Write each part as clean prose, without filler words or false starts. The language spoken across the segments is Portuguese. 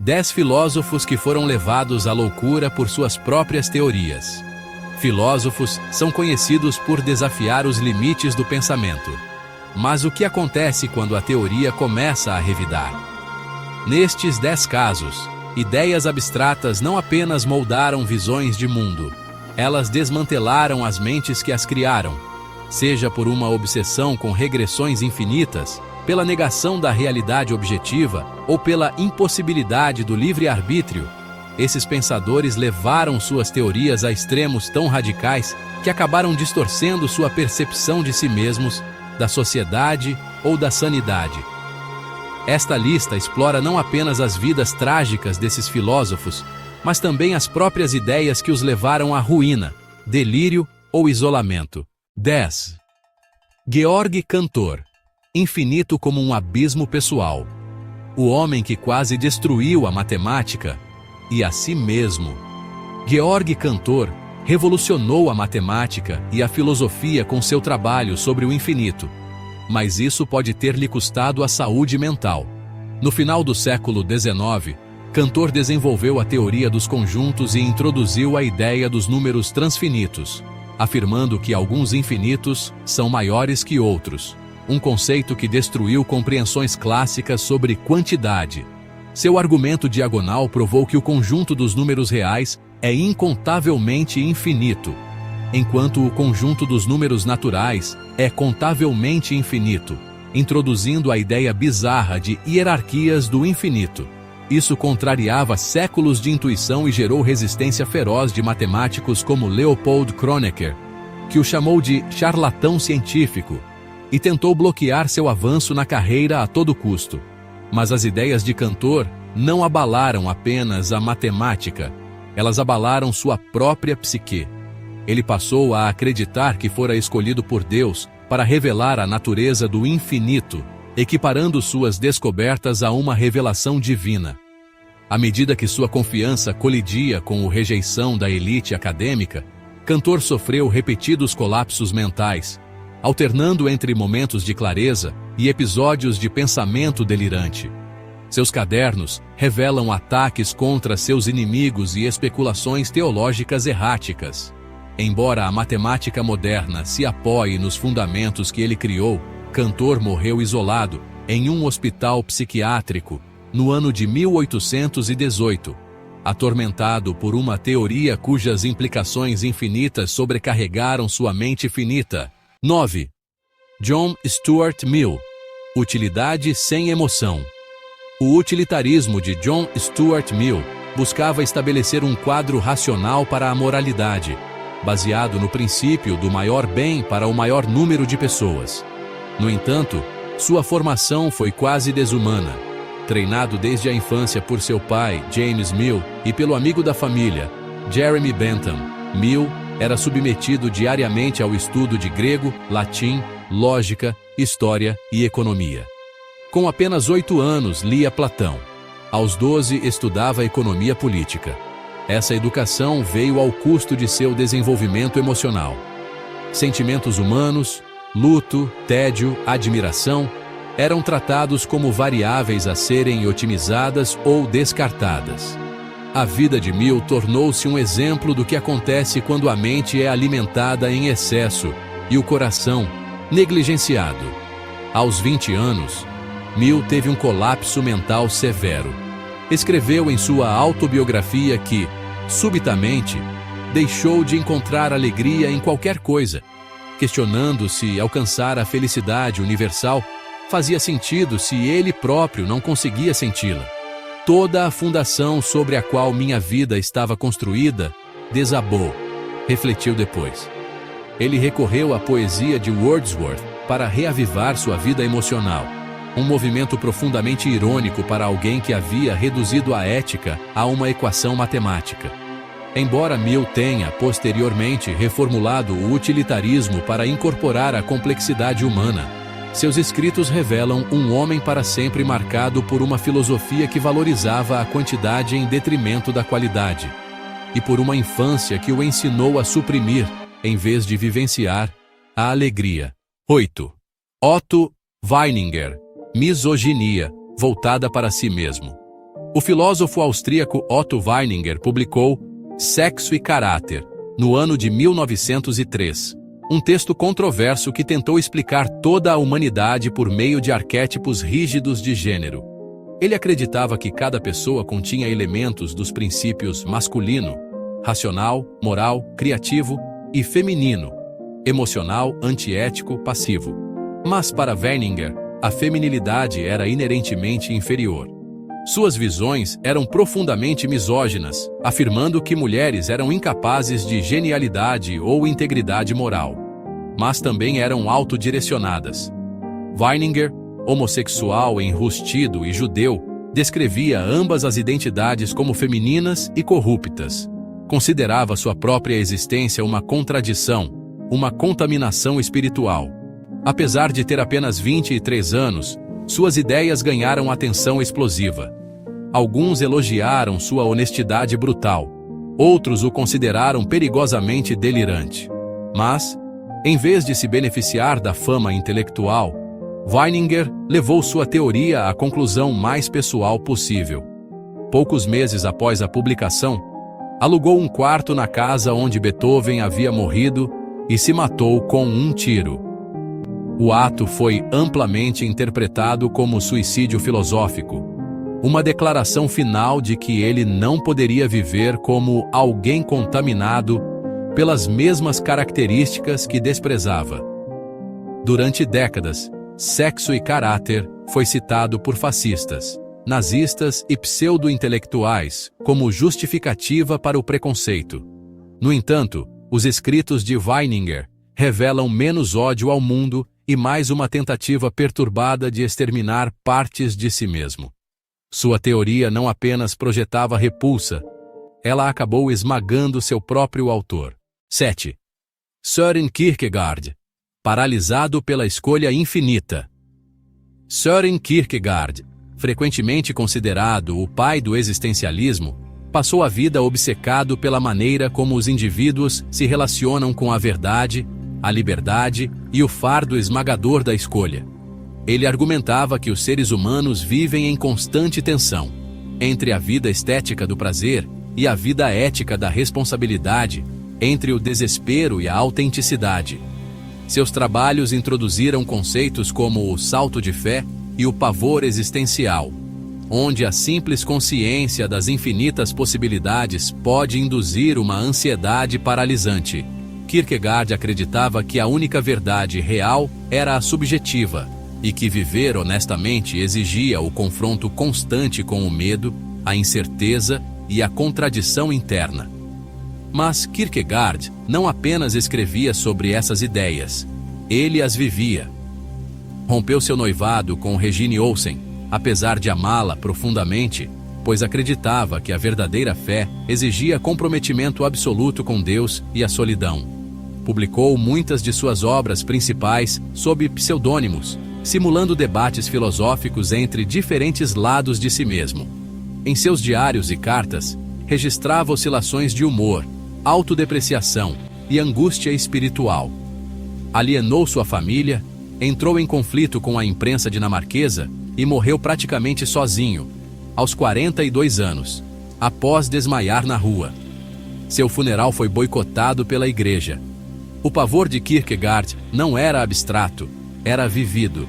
10 filósofos que foram levados à loucura por suas próprias teorias. Filósofos são conhecidos por desafiar os limites do pensamento. Mas o que acontece quando a teoria começa a revidar? Nestes 10 casos, ideias abstratas não apenas moldaram visões de mundo, elas desmantelaram as mentes que as criaram, seja por uma obsessão com regressões infinitas, pela negação da realidade objetiva ou pela impossibilidade do livre-arbítrio. Esses pensadores levaram suas teorias a extremos tão radicais que acabaram distorcendo sua percepção de si mesmos, da sociedade ou da sanidade. Esta lista explora não apenas as vidas trágicas desses filósofos, mas também as próprias ideias que os levaram à ruína, delírio ou isolamento. 10. Georg Cantor. Infinito como um abismo pessoal. O homem que quase destruiu a matemática e a si mesmo. Georg Cantor revolucionou a matemática e a filosofia com seu trabalho sobre o infinito. Mas isso pode ter lhe custado a saúde mental. No final do século XIX, Cantor desenvolveu a teoria dos conjuntos e introduziu a ideia dos números transfinitos, afirmando que alguns infinitos são maiores que outros, um conceito que destruiu compreensões clássicas sobre quantidade. Seu argumento diagonal provou que o conjunto dos números reais é incontavelmente infinito, enquanto o conjunto dos números naturais é contavelmente infinito, introduzindo a ideia bizarra de hierarquias do infinito. Isso contrariava séculos de intuição e gerou resistência feroz de matemáticos como Leopold Kronecker, que o chamou de charlatão científico, e tentou bloquear seu avanço na carreira a todo custo. Mas as ideias de Cantor não abalaram apenas a matemática, elas abalaram sua própria psique. Ele passou a acreditar que fora escolhido por Deus para revelar a natureza do infinito, equiparando suas descobertas a uma revelação divina. À medida que sua confiança colidia com a rejeição da elite acadêmica, Cantor sofreu repetidos colapsos mentais, alternando entre momentos de clareza e episódios de pensamento delirante. Seus cadernos revelam ataques contra seus inimigos e especulações teológicas erráticas. Embora a matemática moderna se apoie nos fundamentos que ele criou, Cantor morreu isolado em um hospital psiquiátrico no ano de 1818, atormentado por uma teoria cujas implicações infinitas sobrecarregaram sua mente finita. 9. John Stuart Mill. Utilidade sem emoção. O utilitarismo de John Stuart Mill buscava estabelecer um quadro racional para a moralidade, baseado no princípio do maior bem para o maior número de pessoas. No entanto, sua formação foi quase desumana. Treinado desde a infância por seu pai, James Mill, e pelo amigo da família, Jeremy Bentham, Mill era submetido diariamente ao estudo de grego, latim, lógica, história e economia. Com apenas 8 anos, lia Platão. Aos 12, estudava economia política. Essa educação veio ao custo de seu desenvolvimento emocional. Sentimentos humanos, luto, tédio, admiração, eram tratados como variáveis a serem otimizadas ou descartadas. A vida de Mill tornou-se um exemplo do que acontece quando a mente é alimentada em excesso e o coração negligenciado. Aos 20 anos, Mill teve um colapso mental severo. Escreveu em sua autobiografia que, subitamente, deixou de encontrar alegria em qualquer coisa, questionando se alcançar a felicidade universal fazia sentido se ele próprio não conseguia senti-la. Toda a fundação sobre a qual minha vida estava construída desabou, refletiu depois. Ele recorreu à poesia de Wordsworth para reavivar sua vida emocional, um movimento profundamente irônico para alguém que havia reduzido a ética a uma equação matemática. Embora Mill tenha, posteriormente, reformulado o utilitarismo para incorporar a complexidade humana, seus escritos revelam um homem para sempre marcado por uma filosofia que valorizava a quantidade em detrimento da qualidade, e por uma infância que o ensinou a suprimir, em vez de vivenciar, a alegria. 8. Otto Weininger. Misoginia, voltada para si mesmo. O filósofo austríaco Otto Weininger publicou Sexo e Caráter, no ano de 1903, um texto controverso que tentou explicar toda a humanidade por meio de arquétipos rígidos de gênero. Ele acreditava que cada pessoa continha elementos dos princípios masculino, racional, moral, criativo, e feminino, emocional, antiético, passivo. Mas para Weininger, a feminilidade era inerentemente inferior. Suas visões eram profundamente misóginas, afirmando que mulheres eram incapazes de genialidade ou integridade moral. Mas também eram autodirecionadas. Weininger, homossexual enrustido e judeu, descrevia ambas as identidades como femininas e corruptas. Considerava sua própria existência uma contradição, uma contaminação espiritual. Apesar de ter apenas 23 anos, suas ideias ganharam atenção explosiva. Alguns elogiaram sua honestidade brutal, outros o consideraram perigosamente delirante. Mas, em vez de se beneficiar da fama intelectual, Weininger levou sua teoria à conclusão mais pessoal possível. Poucos meses após a publicação, alugou um quarto na casa onde Beethoven havia morrido e se matou com um tiro. O ato foi amplamente interpretado como suicídio filosófico, uma declaração final de que ele não poderia viver como alguém contaminado pelas mesmas características que desprezava. Durante décadas, Sexo e Caráter foi citado por fascistas, nazistas e pseudo-intelectuais como justificativa para o preconceito. No entanto, os escritos de Weininger revelam menos ódio ao mundo e mais uma tentativa perturbada de exterminar partes de si mesmo. Sua teoria não apenas projetava repulsa, ela acabou esmagando seu próprio autor. 7. Søren Kierkegaard, paralisado pela escolha infinita. Søren Kierkegaard, frequentemente considerado o pai do existencialismo, passou a vida obcecado pela maneira como os indivíduos se relacionam com a verdade, a liberdade e o fardo esmagador da escolha. Ele argumentava que os seres humanos vivem em constante tensão entre a vida estética do prazer e a vida ética da responsabilidade, entre o desespero e a autenticidade. Seus trabalhos introduziram conceitos como o salto de fé e o pavor existencial, onde a simples consciência das infinitas possibilidades pode induzir uma ansiedade paralisante. Kierkegaard acreditava que a única verdade real era a subjetiva, e que viver honestamente exigia o confronto constante com o medo, a incerteza e a contradição interna. Mas Kierkegaard não apenas escrevia sobre essas ideias, ele as vivia. Rompeu seu noivado com Regine Olsen, apesar de amá-la profundamente, pois acreditava que a verdadeira fé exigia comprometimento absoluto com Deus e a solidão. Publicou muitas de suas obras principais sob pseudônimos, simulando debates filosóficos entre diferentes lados de si mesmo. Em seus diários e cartas, registrava oscilações de humor, autodepreciação e angústia espiritual. Alienou sua família, entrou em conflito com a imprensa dinamarquesa e morreu praticamente sozinho, aos 42 anos, após desmaiar na rua. Seu funeral foi boicotado pela igreja. O pavor de Kierkegaard não era abstrato, era vivido.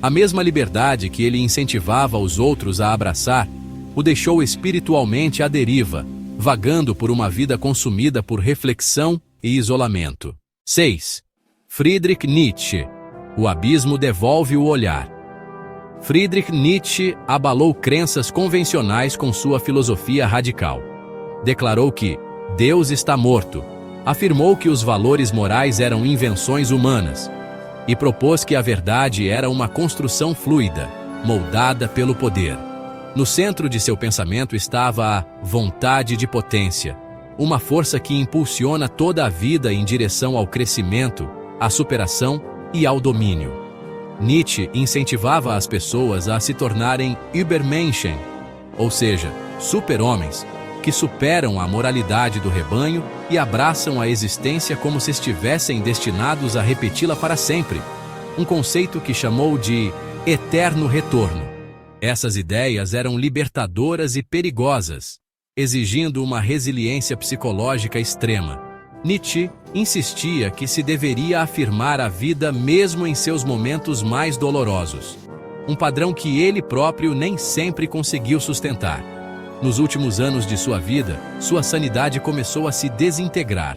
A mesma liberdade que ele incentivava os outros a abraçar, o deixou espiritualmente à deriva, vagando por uma vida consumida por reflexão e isolamento. 6. Friedrich Nietzsche. O abismo devolve o olhar. Friedrich Nietzsche abalou crenças convencionais com sua filosofia radical. Declarou que Deus está morto, afirmou que os valores morais eram invenções humanas e propôs que a verdade era uma construção fluida, moldada pelo poder. No centro de seu pensamento estava a vontade de potência, uma força que impulsiona toda a vida em direção ao crescimento, à superação e ao domínio. Nietzsche incentivava as pessoas a se tornarem Übermenschen, ou seja, super-homens, que superam a moralidade do rebanho e abraçam a existência como se estivessem destinados a repeti-la para sempre, um conceito que chamou de eterno retorno. Essas ideias eram libertadoras e perigosas, exigindo uma resiliência psicológica extrema. Nietzsche insistia que se deveria afirmar a vida mesmo em seus momentos mais dolorosos, um padrão que ele próprio nem sempre conseguiu sustentar. Nos últimos anos de sua vida, sua sanidade começou a se desintegrar.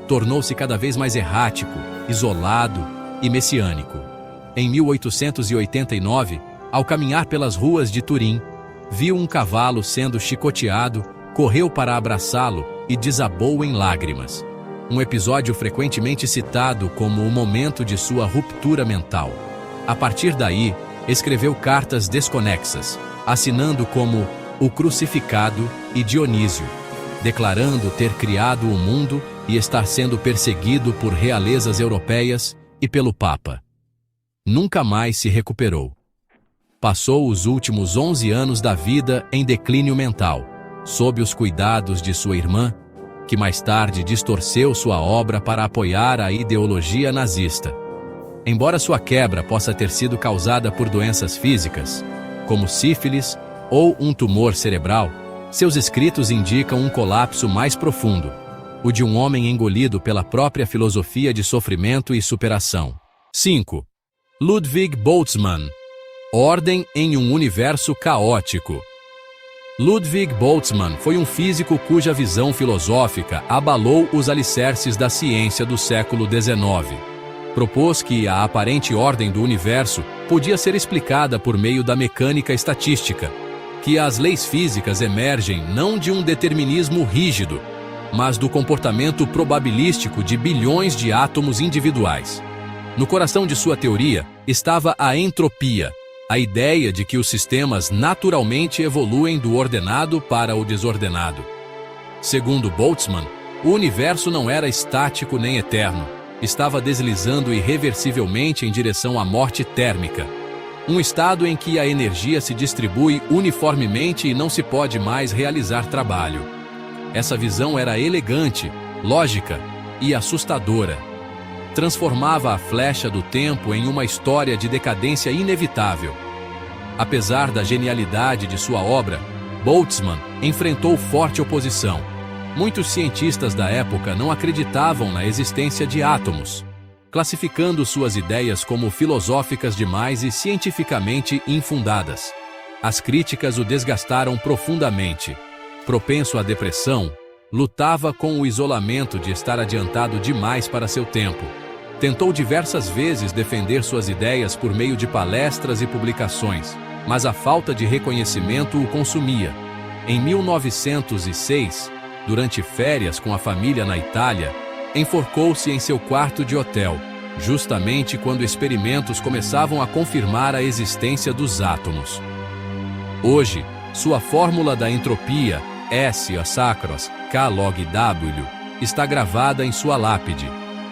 Tornou-se cada vez mais errático, isolado e messiânico. Em 1889, ao caminhar pelas ruas de Turim, viu um cavalo sendo chicoteado, correu para abraçá-lo e desabou em lágrimas. Um episódio frequentemente citado como o momento de sua ruptura mental. A partir daí, escreveu cartas desconexas, assinando como o Crucificado e Dionísio, declarando ter criado o mundo e estar sendo perseguido por realezas europeias e pelo Papa. Nunca mais se recuperou. Passou os últimos 11 anos da vida em declínio mental, sob os cuidados de sua irmã, que mais tarde distorceu sua obra para apoiar a ideologia nazista. Embora sua quebra possa ter sido causada por doenças físicas, como sífilis ou um tumor cerebral, seus escritos indicam um colapso mais profundo, o de um homem engolido pela própria filosofia de sofrimento e superação. 5. Ludwig Boltzmann. Ordem em um universo caótico. Ludwig Boltzmann foi um físico cuja visão filosófica abalou os alicerces da ciência do século XIX. Propôs que a aparente ordem do universo podia ser explicada por meio da mecânica estatística, que as leis físicas emergem não de um determinismo rígido, mas do comportamento probabilístico de bilhões de átomos individuais. No coração de sua teoria estava a entropia, a ideia de que os sistemas naturalmente evoluem do ordenado para o desordenado. Segundo Boltzmann, o universo não era estático nem eterno, estava deslizando irreversivelmente em direção à morte térmica, um estado em que a energia se distribui uniformemente e não se pode mais realizar trabalho. Essa visão era elegante, lógica e assustadora. Transformava a flecha do tempo em uma história de decadência inevitável. Apesar da genialidade de sua obra, Boltzmann enfrentou forte oposição. Muitos cientistas da época não acreditavam na existência de átomos, classificando suas ideias como filosóficas demais e cientificamente infundadas. As críticas o desgastaram profundamente. Propenso à depressão, lutava com o isolamento de estar adiantado demais para seu tempo. Tentou diversas vezes defender suas ideias por meio de palestras e publicações, mas a falta de reconhecimento o consumia. Em 1906, durante férias com a família na Itália, enforcou-se em seu quarto de hotel, justamente quando experimentos começavam a confirmar a existência dos átomos. Hoje, sua fórmula da entropia, S sacros, K log W, está gravada em sua lápide.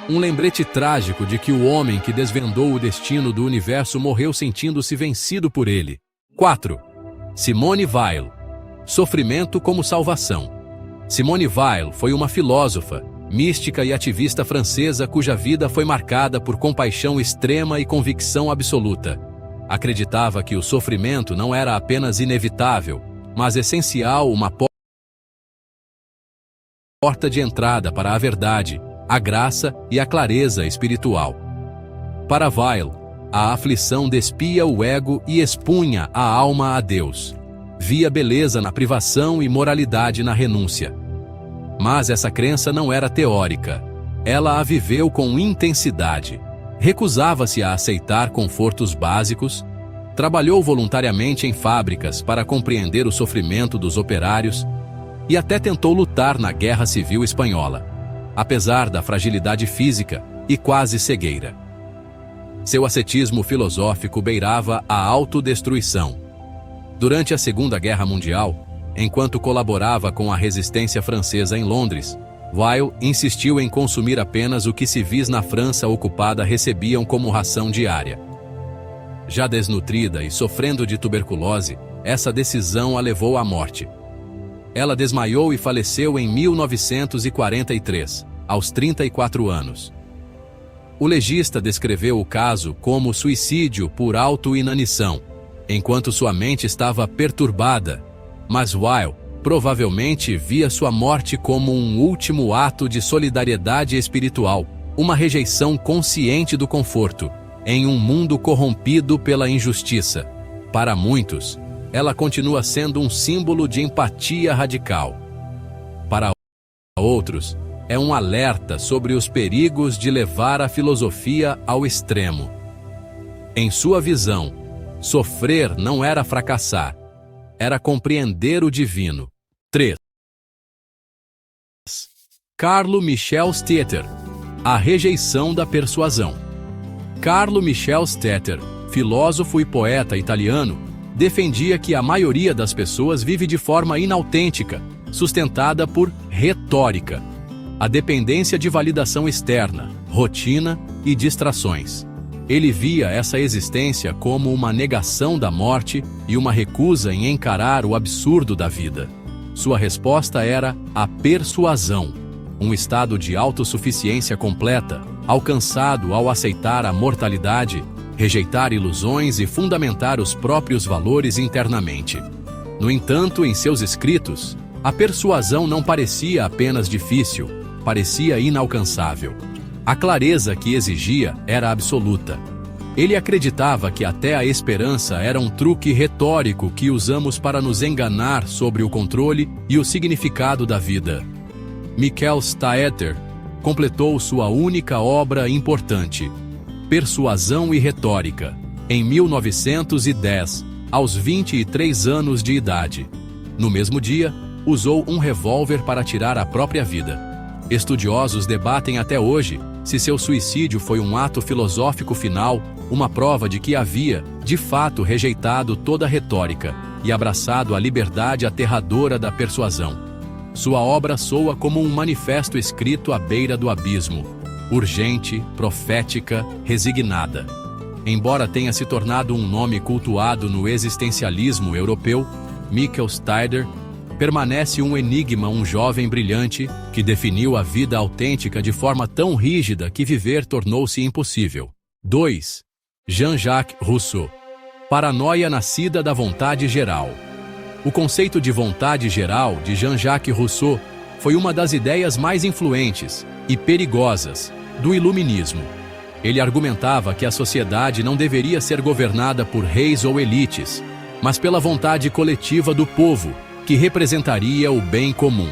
Um lembrete trágico de que o homem que desvendou o destino do universo morreu sentindo-se vencido por ele. 4. Simone Weil. Sofrimento como salvação. Simone Weil foi uma filósofa, mística e ativista francesa cuja vida foi marcada por compaixão extrema e convicção absoluta. Acreditava que o sofrimento não era apenas inevitável, mas essencial, uma porta de entrada para a verdade, a graça e a clareza espiritual. Para Weil, a aflição despia o ego e expunha a alma a Deus. Via beleza na privação e moralidade na renúncia. Mas essa crença não era teórica. Ela a viveu com intensidade. Recusava-se a aceitar confortos básicos. Trabalhou voluntariamente em fábricas para compreender o sofrimento dos operários e até tentou lutar na Guerra Civil Espanhola, apesar da fragilidade física e quase cegueira. Seu ascetismo filosófico beirava a autodestruição. Durante a Segunda Guerra Mundial, enquanto colaborava com a resistência francesa em Londres, Weil insistiu em consumir apenas o que civis na França ocupada recebiam como ração diária. Já desnutrida e sofrendo de tuberculose, essa decisão a levou à morte. Ela desmaiou e faleceu em 1943, aos 34 anos. O legista descreveu o caso como suicídio por autoinanição. enquanto sua mente estava perturbada. Mas Weil provavelmente via sua morte como um último ato de solidariedade espiritual, uma rejeição consciente do conforto, em um mundo corrompido pela injustiça. Para muitos, ela continua sendo um símbolo de empatia radical. Para outros, é um alerta sobre os perigos de levar a filosofia ao extremo. Em sua visão, sofrer não era fracassar, era compreender o divino. 3. Carlo Michel Stetter. A rejeição da persuasão. Carlo Michel Stetter, filósofo e poeta italiano, defendia que a maioria das pessoas vive de forma inautêntica, sustentada por retórica, a dependência de validação externa, rotina e distrações. Ele via essa existência como uma negação da morte e uma recusa em encarar o absurdo da vida. Sua resposta era a persuasão, um estado de autossuficiência completa, alcançado ao aceitar a mortalidade, rejeitar ilusões e fundamentar os próprios valores internamente. No entanto, em seus escritos, a persuasão não parecia apenas difícil, parecia inalcançável. A clareza que exigia era absoluta. Ele acreditava que até a esperança era um truque retórico que usamos para nos enganar sobre o controle e o significado da vida. Michel Stetter completou sua única obra importante, Persuasão e Retórica, em 1910, aos 23 anos de idade. No mesmo dia, usou um revólver para tirar a própria vida. Estudiosos debatem até hoje se seu suicídio foi um ato filosófico final, uma prova de que havia, de fato, rejeitado toda a retórica e abraçado a liberdade aterradora da persuasão. Sua obra soa como um manifesto escrito à beira do abismo, urgente, profética, resignada. Embora tenha se tornado um nome cultuado no existencialismo europeu, Michel Stetter permanece um enigma, um jovem brilhante que definiu a vida autêntica de forma tão rígida que viver tornou-se impossível. 2. Jean-Jacques Rousseau. Paranoia nascida da vontade geral. O conceito de vontade geral de Jean-Jacques Rousseau foi uma das ideias mais influentes e perigosas do iluminismo. Ele argumentava que a sociedade não deveria ser governada por reis ou elites, mas pela vontade coletiva do povo, que representaria o bem comum.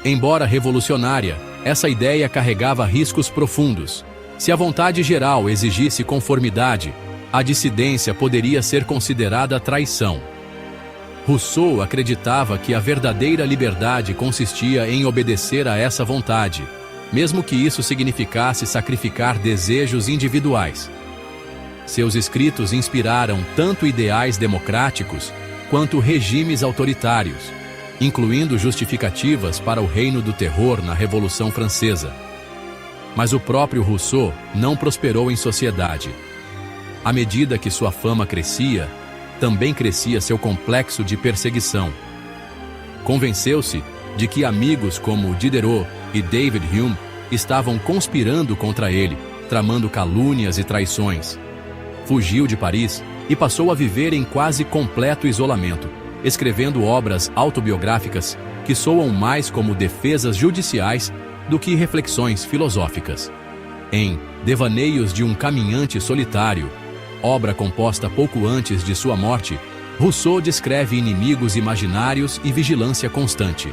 Embora revolucionária, essa ideia carregava riscos profundos. Se a vontade geral exigisse conformidade, a dissidência poderia ser considerada traição. Rousseau acreditava que a verdadeira liberdade consistia em obedecer a essa vontade, mesmo que isso significasse sacrificar desejos individuais. Seus escritos inspiraram tanto ideais democráticos quanto regimes autoritários, incluindo justificativas para o reino do terror na Revolução Francesa. Mas o próprio Rousseau não prosperou em sociedade. À medida que sua fama crescia, também crescia seu complexo de perseguição. Convenceu-se de que amigos como Diderot e David Hume estavam conspirando contra ele, tramando calúnias e traições. Fugiu de Paris e passou a viver em quase completo isolamento, escrevendo obras autobiográficas que soam mais como defesas judiciais do que reflexões filosóficas. Em Devaneios de um Caminhante Solitário, obra composta pouco antes de sua morte, Rousseau descreve inimigos imaginários e vigilância constante.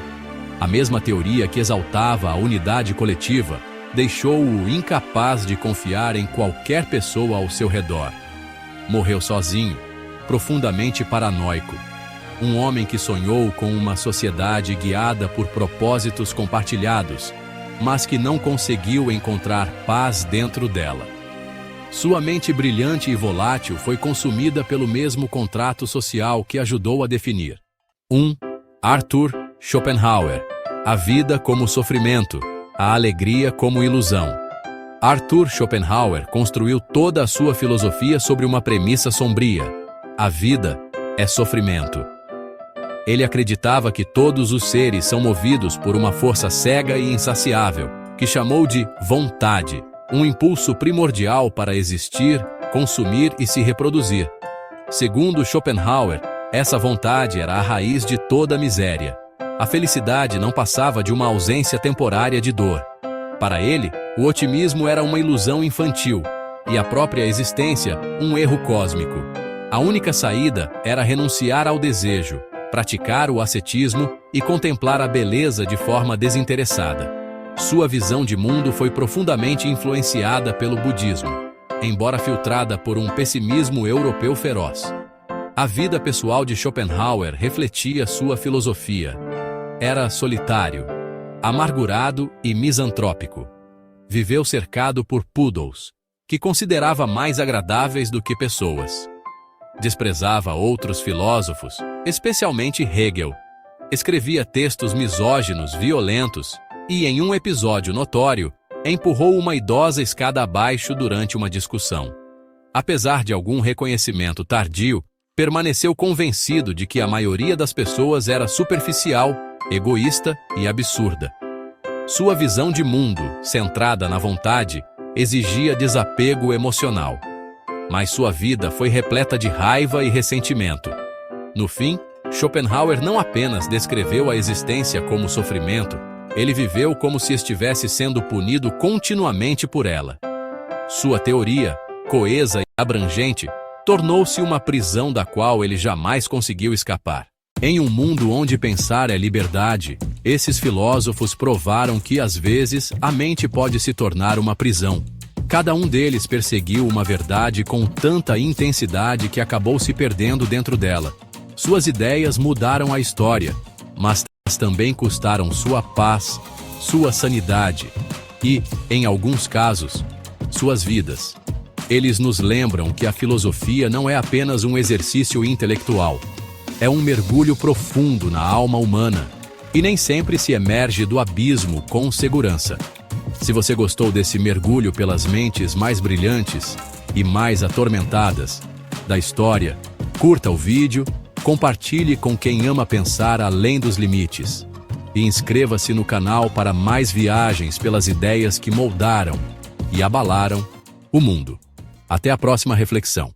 A mesma teoria que exaltava a unidade coletiva deixou-o incapaz de confiar em qualquer pessoa ao seu redor. Morreu sozinho, profundamente paranoico. Um homem que sonhou com uma sociedade guiada por propósitos compartilhados, mas que não conseguiu encontrar paz dentro dela. Sua mente brilhante e volátil foi consumida pelo mesmo contrato social que ajudou a definir. 1. Arthur Schopenhauer. A vida como sofrimento, a alegria como ilusão. Arthur Schopenhauer construiu toda a sua filosofia sobre uma premissa sombria: a vida é sofrimento. Ele acreditava que todos os seres são movidos por uma força cega e insaciável, que chamou de vontade, um impulso primordial para existir, consumir e se reproduzir. Segundo Schopenhauer, essa vontade era a raiz de toda a miséria. A felicidade não passava de uma ausência temporária de dor. Para ele, o otimismo era uma ilusão infantil, e a própria existência, um erro cósmico. A única saída era renunciar ao desejo, praticar o ascetismo e contemplar a beleza de forma desinteressada. Sua visão de mundo foi profundamente influenciada pelo budismo, embora filtrada por um pessimismo europeu feroz. A vida pessoal de Schopenhauer refletia sua filosofia. Era solitário, amargurado e misantrópico. Viveu cercado por poodles, que considerava mais agradáveis do que pessoas. Desprezava outros filósofos, especialmente Hegel. Escrevia textos misóginos violentos e, em um episódio notório, empurrou uma idosa escada abaixo durante uma discussão. Apesar de algum reconhecimento tardio, permaneceu convencido de que a maioria das pessoas era superficial, egoísta e absurda. Sua visão de mundo, centrada na vontade, exigia desapego emocional. Mas sua vida foi repleta de raiva e ressentimento. No fim, Schopenhauer não apenas descreveu a existência como sofrimento, ele viveu como se estivesse sendo punido continuamente por ela. Sua teoria, coesa e abrangente, tornou-se uma prisão da qual ele jamais conseguiu escapar. Em um mundo onde pensar é liberdade, esses filósofos provaram que, às vezes, a mente pode se tornar uma prisão. Cada um deles perseguiu uma verdade com tanta intensidade que acabou se perdendo dentro dela. Suas ideias mudaram a história, mas também custaram sua paz, sua sanidade e, em alguns casos, suas vidas. Eles nos lembram que a filosofia não é apenas um exercício intelectual. É um mergulho profundo na alma humana e nem sempre se emerge do abismo com segurança. Se você gostou desse mergulho pelas mentes mais brilhantes e mais atormentadas da história, curta o vídeo, compartilhe com quem ama pensar além dos limites e inscreva-se no canal para mais viagens pelas ideias que moldaram e abalaram o mundo. Até a próxima reflexão.